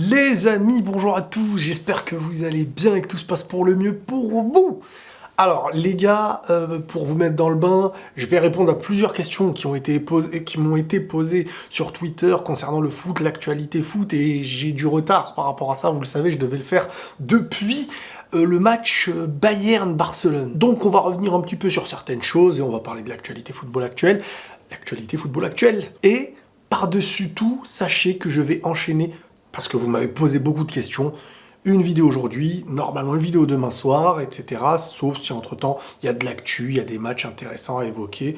Les amis, bonjour à tous, j'espère que vous allez bien et que tout se passe pour le mieux pour vous. Alors les gars, pour vous mettre dans le bain, je vais répondre à plusieurs questions qui m'ont été posées sur Twitter concernant le foot, l'actualité foot, et j'ai du retard par rapport à ça, vous le savez, je devais le faire depuis le match Bayern-Barcelone. Donc on va revenir un petit peu sur certaines choses et on va parler de l'actualité football actuelle. Et par-dessus tout, sachez que je vais enchaîner, parce que vous m'avez posé beaucoup de questions, une vidéo aujourd'hui, normalement une vidéo demain soir, etc. Sauf si entre-temps, il y a de l'actu, il y a des matchs intéressants à évoquer.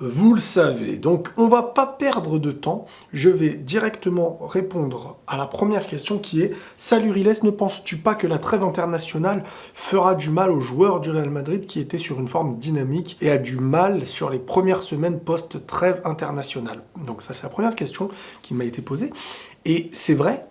Vous le savez. Donc, on va pas perdre de temps. Je vais directement répondre à la première question qui est « Salut Riles, ne penses-tu pas que la trêve internationale fera du mal aux joueurs du Real Madrid qui étaient sur une forme dynamique et a du mal sur les premières semaines post-trêve internationale ?» Donc ça, c'est la première question qui m'a été posée. Et c'est vrai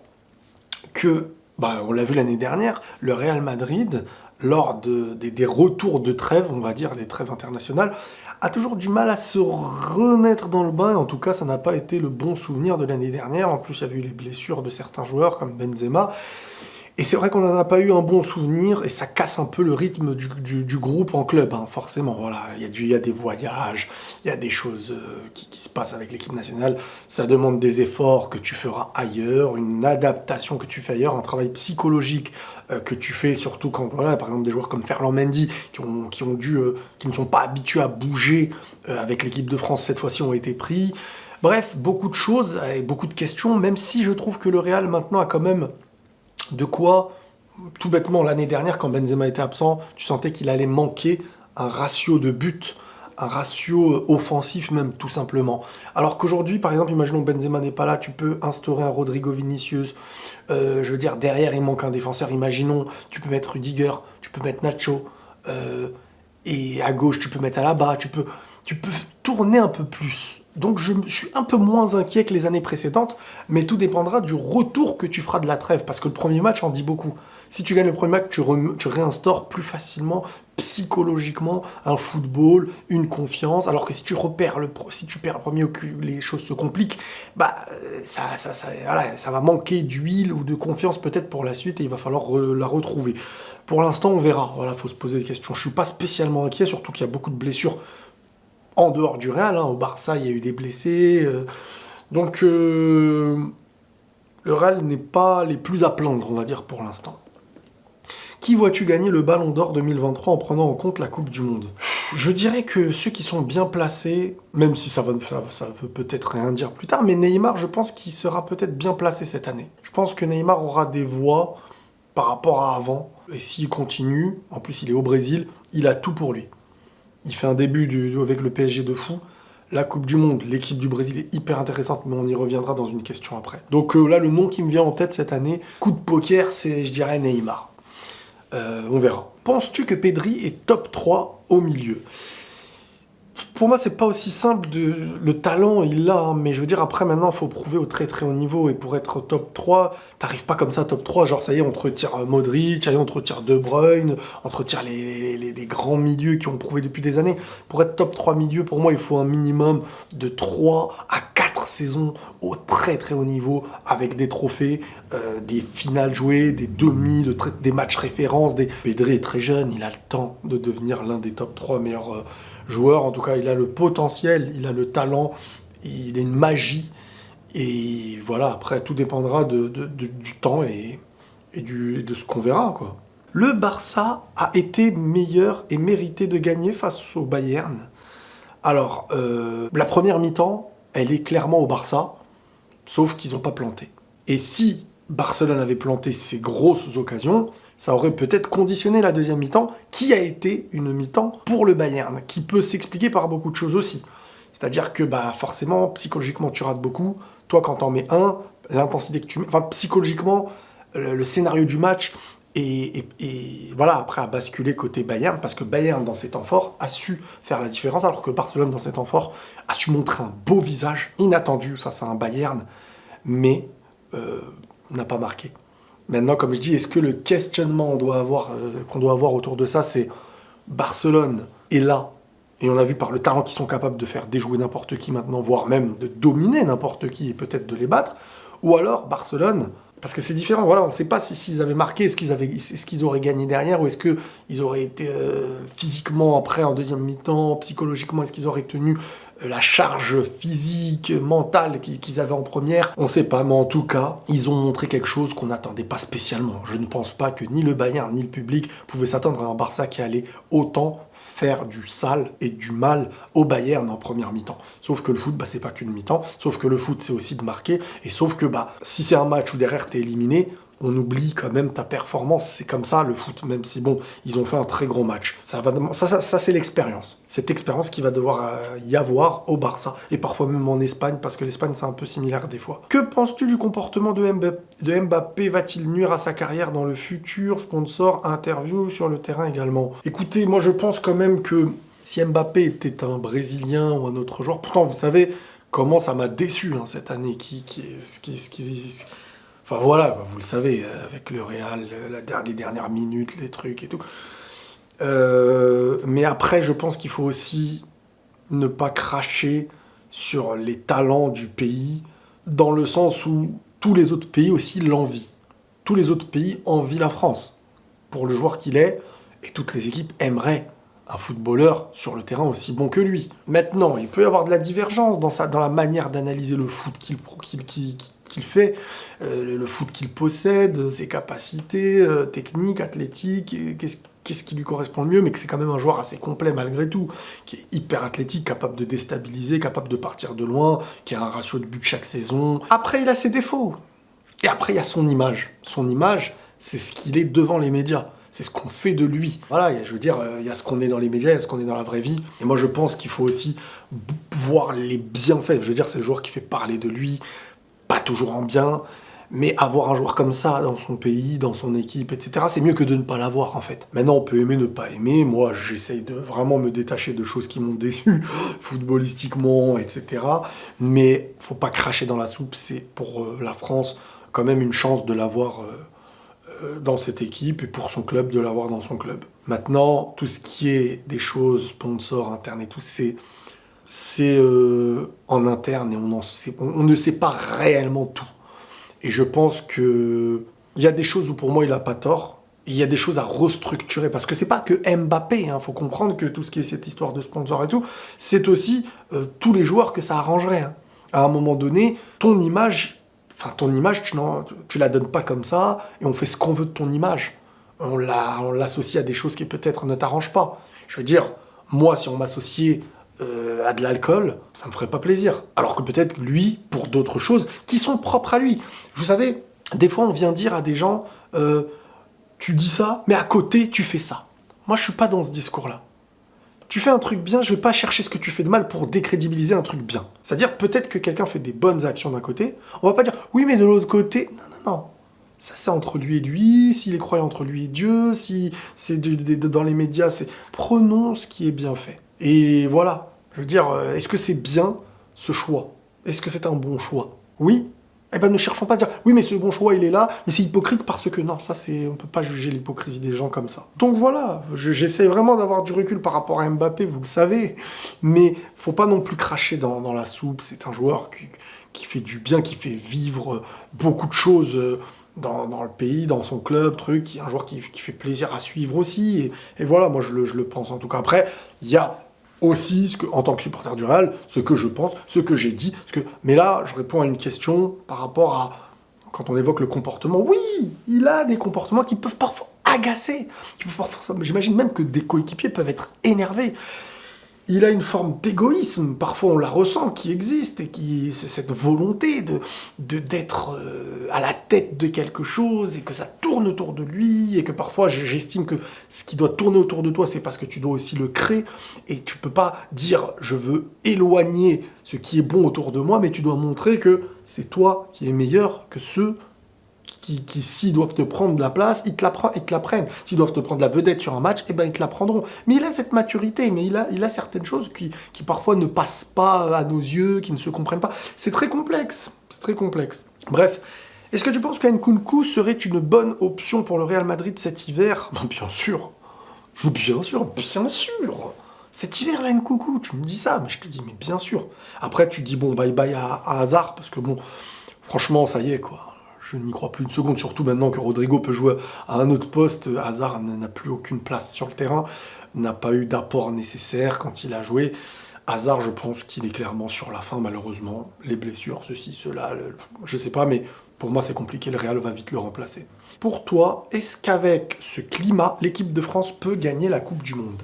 que, on l'a vu l'année dernière, le Real Madrid, lors des retours de trêve, on va dire, les trêves internationales, a toujours du mal à se remettre dans le bain. En tout cas, ça n'a pas été le bon souvenir de l'année dernière. En plus, il y avait eu les blessures de certains joueurs, comme Benzema. Et c'est vrai qu'on n'en a pas eu un bon souvenir, et ça casse un peu le rythme du groupe en club, hein, forcément. Voilà, il y a des voyages, il y a des choses qui se passent avec l'équipe nationale. Ça demande des efforts que tu feras ailleurs, une adaptation que tu fais ailleurs, un travail psychologique que tu fais, surtout quand, voilà, par exemple, des joueurs comme Ferland Mendy, qui ne sont pas habitués à bouger avec l'équipe de France cette fois-ci, ont été pris. Bref, beaucoup de choses et beaucoup de questions, même si je trouve que le Real maintenant a quand même de quoi, tout bêtement, l'année dernière, quand Benzema était absent, tu sentais qu'il allait manquer un ratio de but, un ratio offensif même, tout simplement. Alors qu'aujourd'hui, par exemple, imaginons que Benzema n'est pas là, tu peux instaurer un Rodrigo Vinicius, je veux dire, derrière, il manque un défenseur, imaginons, tu peux mettre Rudiger, tu peux mettre Nacho, et à gauche, tu peux mettre Alaba, tu peux tourner un peu plus. Donc je suis un peu moins inquiet que les années précédentes, mais tout dépendra du retour que tu feras de la trêve, parce que le premier match en dit beaucoup. Si tu gagnes le premier match, tu réinstaures plus facilement, psychologiquement, un football, une confiance, alors que si tu perds le premier, les choses se compliquent, ça va manquer d'huile ou de confiance peut-être pour la suite, et il va falloir la retrouver. Pour l'instant, on verra. Voilà, faut se poser des questions. Je suis pas spécialement inquiet, surtout qu'il y a beaucoup de blessures en dehors du Real, hein. Au Barça, il y a eu des blessés. Donc, le Real n'est pas les plus à plaindre, on va dire, pour l'instant. Qui vois-tu gagner le Ballon d'Or 2023 en prenant en compte la Coupe du Monde? Je dirais que ceux qui sont bien placés, même si ça veut peut-être rien dire plus tard, mais Neymar, je pense qu'il sera peut-être bien placé cette année. Je pense que Neymar aura des voix par rapport à avant. Et s'il continue, en plus il est au Brésil, il a tout pour lui. Il fait un début avec le PSG de fou. La Coupe du Monde, l'équipe du Brésil est hyper intéressante, mais on y reviendra dans une question après. Donc là, le nom qui me vient en tête cette année, coup de poker, c'est, je dirais, Neymar. On verra. Penses-tu que Pedri est top 3 au milieu? Pour moi, c'est pas aussi simple. Le talent, il l'a, hein, mais je veux dire, après, maintenant, il faut prouver au très très haut niveau, et pour être au top 3, t'arrives pas comme ça top 3, genre ça y est, on te retire Modric, ça y est, on te retire De Bruyne, on te retire les grands milieux qui ont prouvé depuis des années. Pour être top 3 milieu, pour moi, il faut un minimum de 3 à 4 saisons au très très haut niveau, avec des trophées, des finales jouées, des demi, des matchs références. Pedri est très jeune, il a le temps de devenir l'un des top 3 meilleurs joueur. En tout cas, il a le potentiel, il a le talent, il a une magie. Et voilà, après, tout dépendra du temps et de ce qu'on verra, quoi. Le Barça a été meilleur et mérité de gagner face au Bayern. Alors, la première mi-temps, elle est clairement au Barça, sauf qu'ils n'ont pas planté. Et si Barcelone avait planté ses grosses occasions, ça aurait peut-être conditionné la deuxième mi-temps, qui a été une mi-temps pour le Bayern, qui peut s'expliquer par beaucoup de choses aussi. C'est-à-dire que forcément, psychologiquement, tu rates beaucoup. Toi, quand t'en mets un, l'intensité que tu mets... Enfin, psychologiquement, le scénario du match, et voilà, après, a basculé côté Bayern, parce que Bayern, dans ses temps forts, a su faire la différence, alors que Barcelone, dans ses temps forts, a su montrer un beau visage, inattendu face à un Bayern, mais n'a pas marqué. Maintenant, comme je dis, est-ce que le questionnement qu'on doit avoir autour de ça, c'est Barcelone est là, et on a vu par le talent qu'ils sont capables de faire déjouer n'importe qui maintenant, voire même de dominer n'importe qui et peut-être de les battre, ou alors Barcelone Parce que c'est différent, voilà, on ne sait pas s'ils avaient marqué, est-ce qu'ils auraient gagné derrière, ou est-ce qu'ils auraient été physiquement après en deuxième mi-temps, psychologiquement, est-ce qu'ils auraient tenu la charge physique, mentale qu'ils avaient en première. On ne sait pas, mais en tout cas, ils ont montré quelque chose qu'on n'attendait pas spécialement. Je ne pense pas que ni le Bayern ni le public pouvaient s'attendre à un Barça qui allait autant faire du sale et du mal au Bayern en première mi-temps. Sauf que le foot, c'est pas qu'une mi-temps, sauf que le foot, c'est aussi de marquer, et sauf que si c'est un match où derrière t'es éliminé, on oublie quand même ta performance. C'est comme ça le foot, même si bon, ils ont fait un très gros match. Ça c'est l'expérience. Cette expérience qui va devoir y avoir au Barça, et parfois même en Espagne, parce que l'Espagne c'est un peu similaire des fois. Que penses-tu du comportement de Mbappé? Va-t-il nuire à sa carrière dans le futur? Sponsor, interview sur le terrain également. Écoutez, moi je pense quand même que si Mbappé était un Brésilien ou un autre joueur, pourtant vous savez comment ça m'a déçu cette année, enfin voilà, vous le savez, avec le Real, les dernières minutes, les trucs et tout. Mais après, je pense qu'il faut aussi ne pas cracher sur les talents du pays, dans le sens où tous les autres pays aussi l'envient. Tous les autres pays envient la France, pour le joueur qu'il est, et toutes les équipes aimeraient un footballeur sur le terrain aussi bon que lui. Maintenant, il peut y avoir de la divergence dans la manière d'analyser le foot qu'il fait, le foot qu'il possède, ses capacités techniques, athlétiques, qu'est-ce qui lui correspond le mieux, mais que c'est quand même un joueur assez complet malgré tout, qui est hyper athlétique, capable de déstabiliser, capable de partir de loin, qui a un ratio de but chaque saison. Après, il a ses défauts. Et après, il y a son image. Son image, c'est ce qu'il est devant les médias. C'est ce qu'on fait de lui. Voilà, je veux dire, il y a ce qu'on est dans les médias, il y a ce qu'on est dans la vraie vie. Et moi, je pense qu'il faut aussi voir les bienfaits. Je veux dire, c'est le joueur qui fait parler de lui, pas toujours en bien, mais avoir un joueur comme ça dans son pays, dans son équipe, etc., c'est mieux que de ne pas l'avoir, en fait. Maintenant, on peut aimer, ne pas aimer. Moi, j'essaye de vraiment me détacher de choses qui m'ont déçu, footballistiquement, etc. Mais faut pas cracher dans la soupe. C'est pour la France quand même une chance de l'avoir dans cette équipe, et pour son club de l'avoir dans son club. Maintenant, tout ce qui est des choses, sponsors, internes et tout, c'est en interne, et on ne sait pas réellement tout. Et je pense que il y a des choses où pour moi il n'a pas tort, et il y a des choses à restructurer, parce que c'est pas que Mbappé, faut comprendre que tout ce qui est cette histoire de sponsor et tout, c'est aussi tous les joueurs que ça arrangerait. À un moment donné, ton image, tu la donnes pas comme ça, et on fait ce qu'on veut de ton image. On l'associe à des choses qui peut-être ne t'arrangent pas. Je veux dire, moi, si on m'associait à de l'alcool, ça me ferait pas plaisir. Alors que peut-être lui, pour d'autres choses qui sont propres à lui. Vous savez, des fois, on vient dire à des gens, tu dis ça, mais à côté, tu fais ça. Moi, je suis pas dans ce discours-là. Tu fais un truc bien, je vais pas chercher ce que tu fais de mal pour décrédibiliser un truc bien. C'est-à-dire, peut-être que quelqu'un fait des bonnes actions d'un côté, on va pas dire, oui, mais de l'autre côté, non. Ça, c'est entre lui et lui, s'il est croyant entre lui et Dieu, si c'est dans les médias, c'est... Prenons ce qui est bien fait. Et voilà, je veux dire, est-ce que c'est bien, ce choix? Est-ce que c'est un bon choix? Oui? Eh ben ne cherchons pas à dire, oui mais ce bon choix il est là, mais c'est hypocrite parce que non, ça c'est, on peut pas juger l'hypocrisie des gens comme ça. Donc voilà, j'essaie vraiment d'avoir du recul par rapport à Mbappé, vous le savez, mais faut pas non plus cracher dans la soupe. C'est un joueur qui fait du bien, qui fait vivre beaucoup de choses dans le pays, dans son club, qui est un joueur qui fait plaisir à suivre aussi, et voilà, moi je le pense en tout cas. Après, il y a aussi, en tant que supporter du Real, ce que je pense, ce que j'ai dit. Mais là, je réponds à une question par rapport à... Quand on évoque le comportement, oui, il a des comportements qui peuvent parfois agacer. J'imagine même que des coéquipiers peuvent être énervés. Il a une forme d'égoïsme, parfois on la ressent, qui existe, et c'est cette volonté d'être à la tête de quelque chose, et que ça tourne autour de lui, et que parfois j'estime que ce qui doit tourner autour de toi, c'est parce que tu dois aussi le créer, et tu peux pas dire je veux éloigner ce qui est bon autour de moi, mais tu dois montrer que c'est toi qui es meilleur que ceux qui s'ils doivent te prendre de la place, ils te la prennent. S'ils doivent te prendre la vedette sur un match, eh ben ils te la prendront. Mais il a cette maturité, mais il a certaines choses qui parfois ne passent pas à nos yeux, qui ne se comprennent pas. C'est très complexe. Bref, est-ce que tu penses qu'Nkunku serait une bonne option pour le Real Madrid cet hiver? Bien sûr. Cet hiver, là, Nkunku, tu me dis ça, mais je te dis, mais bien sûr. Après, tu dis, bon, bye bye à Hazard, parce que bon, franchement, ça y est, quoi. Je n'y crois plus une seconde, surtout maintenant que Rodrigo peut jouer à un autre poste. Hazard n'a plus aucune place sur le terrain, n'a pas eu d'apport nécessaire quand il a joué. Hazard, je pense qu'il est clairement sur la fin, malheureusement. Les blessures, ceci, cela, je sais pas, mais pour moi, c'est compliqué. Le Real va vite le remplacer. Pour toi, est-ce qu'avec ce climat, l'équipe de France peut gagner la Coupe du Monde?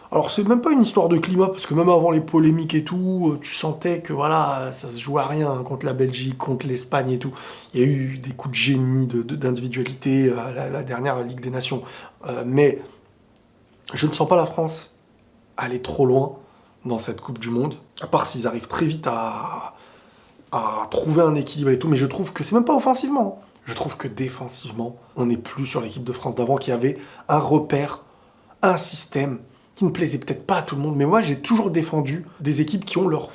Alors, c'est même pas une histoire de climat, parce que même avant les polémiques et tout, tu sentais que voilà, ça se jouait à rien hein, contre la Belgique, contre l'Espagne et tout. Il y a eu des coups de génie, d'individualité à la dernière Ligue des Nations. Mais je ne sens pas la France aller trop loin dans cette Coupe du Monde, à part s'ils arrivent très vite à trouver un équilibre et tout, mais je trouve que c'est même pas offensivement. Je trouve que défensivement, on n'est plus sur l'équipe de France d'avant qui avait un repère, un système qui ne plaisait peut-être pas à tout le monde, mais moi j'ai toujours défendu des équipes qui ont leur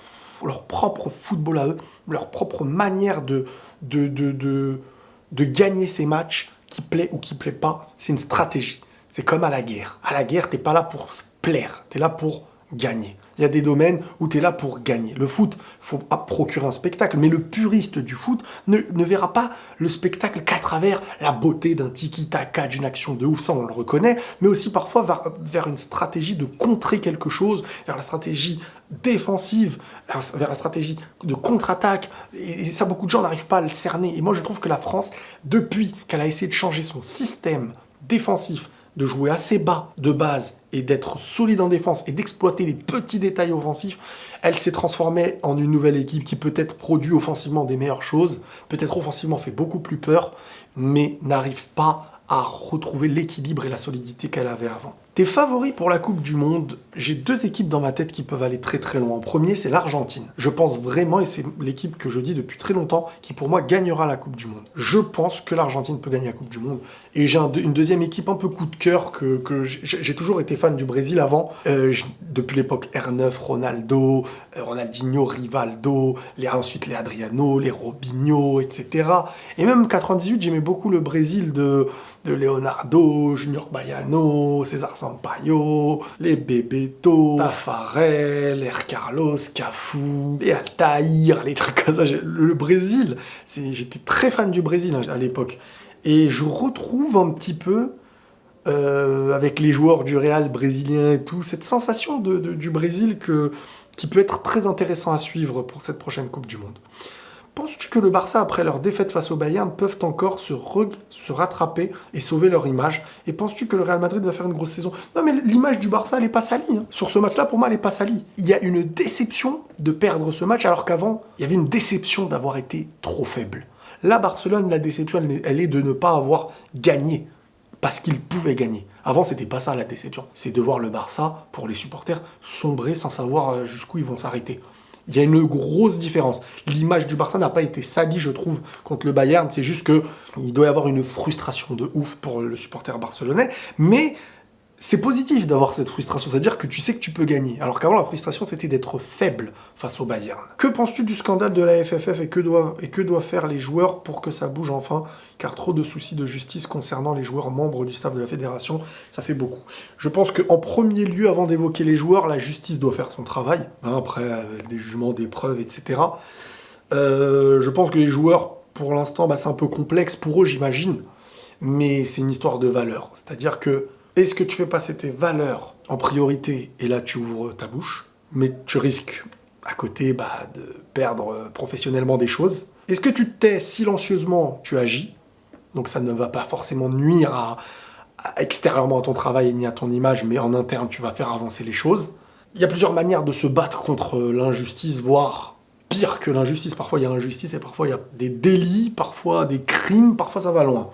propre football à eux, leur propre manière de gagner ces matchs, qui plaît ou qui plaît pas. C'est une stratégie. C'est comme à la guerre. À la guerre, t'es pas là pour se plaire, t'es là pour gagner. Il y a des domaines où tu es là pour gagner. Le foot, faut pas procurer un spectacle, mais le puriste du foot ne verra pas le spectacle qu'à travers la beauté d'un tiki-taka, d'une action de ouf, ça on le reconnaît, mais aussi parfois vers une stratégie de contrer quelque chose, vers la stratégie défensive, vers la stratégie de contre-attaque, et ça beaucoup de gens n'arrivent pas à le cerner. Et moi je trouve que la France, depuis qu'elle a essayé de changer son système défensif, de jouer assez bas de base et d'être solide en défense et d'exploiter les petits détails offensifs, elle s'est transformée en une nouvelle équipe qui peut-être produit offensivement des meilleures choses, peut-être offensivement fait beaucoup plus peur, mais n'arrive pas à retrouver l'équilibre et la solidité qu'elle avait avant. Tes favoris pour la Coupe du Monde, j'ai deux équipes dans ma tête qui peuvent aller très très loin. En premier, c'est l'Argentine. Je pense vraiment, et c'est l'équipe que je dis depuis très longtemps, qui pour moi gagnera la Coupe du Monde. Je pense que l'Argentine peut gagner la Coupe du Monde. Et j'ai une deuxième équipe un peu coup de cœur que j'ai toujours été fan du Brésil avant. Depuis l'époque R9, Ronaldo, Ronaldinho, Rivaldo, ensuite les Adriano, les Robinho, etc. Et même 98, j'aimais beaucoup le Brésil de Leonardo, Junior Baiano, César Sampaio, les Bebeto, Tafarel, les Carlos, Cafu, les Altaïr, les trucs comme ça. Le Brésil, j'étais très fan du Brésil hein, à l'époque. Et je retrouve un petit peu, avec les joueurs du Real brésilien et tout, cette sensation du Brésil qui peut être très intéressant à suivre pour cette prochaine Coupe du Monde. Penses-tu que le Barça, après leur défaite face au Bayern, peuvent encore se rattraper et sauver leur image? Et penses-tu que le Real Madrid va faire une grosse saison? Non mais l'image du Barça, elle n'est pas salie. Hein. Sur ce match-là, pour moi, elle n'est pas salie. Il y a une déception de perdre ce match, alors qu'avant, il y avait une déception d'avoir été trop faible. Là, Barcelone, la déception, elle est de ne pas avoir gagné. Parce qu'ils pouvaient gagner. Avant, c'était pas ça la déception. C'est de voir le Barça, pour les supporters, sombrer sans savoir jusqu'où ils vont s'arrêter. Il y a une grosse différence. L'image du Barça n'a pas été salie, je trouve, contre le Bayern. C'est juste qu'il doit y avoir une frustration de ouf pour le supporter barcelonais. Mais c'est positif d'avoir cette frustration. C'est-à-dire que tu sais que tu peux gagner. Alors qu'avant, la frustration, c'était d'être faible face au Bayern. Que penses-tu du scandale de la FFF et que doivent faire les joueurs pour que ça bouge enfin? Car trop de soucis de justice concernant les joueurs membres du staff de la fédération, ça fait beaucoup. Je pense qu'en premier lieu, avant d'évoquer les joueurs, la justice doit faire son travail. Hein, après, avec des jugements, des preuves, etc. Je pense que les joueurs, pour l'instant, c'est un peu complexe pour eux, j'imagine. Mais c'est une histoire de valeur. C'est-à-dire que est-ce que tu fais passer tes valeurs en priorité et là tu ouvres ta bouche, mais tu risques à côté de perdre professionnellement des choses. Est-ce que tu te tais silencieusement, tu agis, donc ça ne va pas forcément nuire extérieurement à ton travail ni à ton image, mais en interne tu vas faire avancer les choses. Il y a plusieurs manières de se battre contre l'injustice, voire pire que l'injustice. Parfois il y a injustice et parfois il y a des délits, parfois des crimes, parfois ça va loin.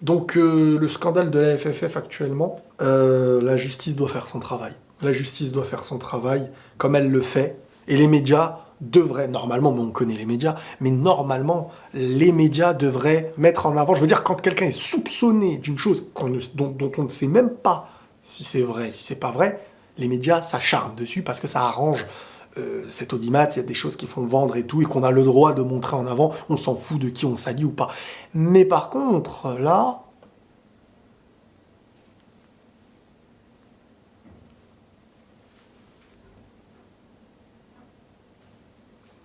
Donc le scandale de la FFF actuellement, la justice doit faire son travail. La justice doit faire son travail comme elle le fait. Et les médias devraient, normalement, mais on connaît les médias, mais normalement, les médias devraient mettre en avant, je veux dire, quand quelqu'un est soupçonné d'une chose dont on ne sait même pas si c'est vrai, si c'est pas vrai, les médias s'acharnent dessus parce que ça arrange cet audimat, il y a des choses qui font vendre et tout, et qu'on a le droit de montrer en avant, on s'en fout de qui on salit ou pas. Mais par contre, là...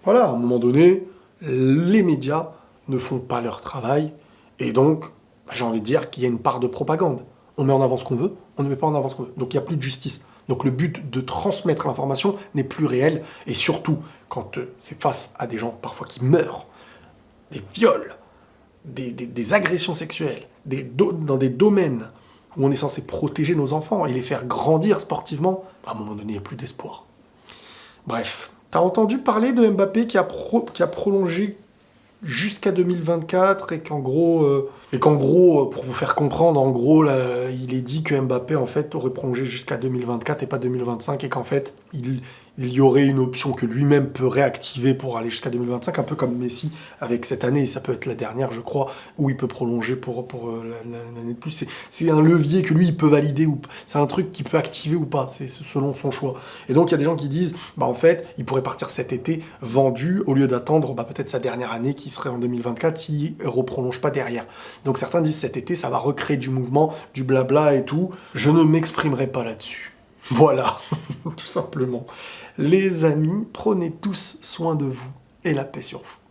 Voilà, à un moment donné, les médias ne font pas leur travail, et donc, j'ai envie de dire qu'il y a une part de propagande. On met en avant ce qu'on veut, on ne met pas en avant ce qu'on veut. Donc il n'y a plus de justice. Donc le but de transmettre l'information n'est plus réel, et surtout, quand c'est face à des gens parfois qui meurent, des viols, des agressions sexuelles, dans des domaines où on est censé protéger nos enfants et les faire grandir sportivement, à un moment donné, il n'y a plus d'espoir. Bref, t'as entendu parler de Mbappé qui a prolongé jusqu'à 2024 et qu'en gros, pour vous faire comprendre, en gros, là, il est dit que Mbappé, en fait, aurait prolongé jusqu'à 2024 et pas 2025 et qu'en fait, il y aurait une option que lui-même peut réactiver pour aller jusqu'à 2025, un peu comme Messi avec cette année, et ça peut être la dernière, je crois, où il peut prolonger pour l'année de plus. C'est un levier que lui, il peut valider, ou c'est un truc qu'il peut activer ou pas, c'est selon son choix. Et donc, il y a des gens qui disent, bah en fait, il pourrait partir cet été vendu, au lieu d'attendre peut-être sa dernière année qui serait en 2024 s'il ne reprolonge pas derrière. Donc certains disent cet été, ça va recréer du mouvement, du blabla et tout. Je ne m'exprimerai pas là-dessus. Voilà, tout simplement. Les amis, prenez tous soin de vous et la paix sur vous.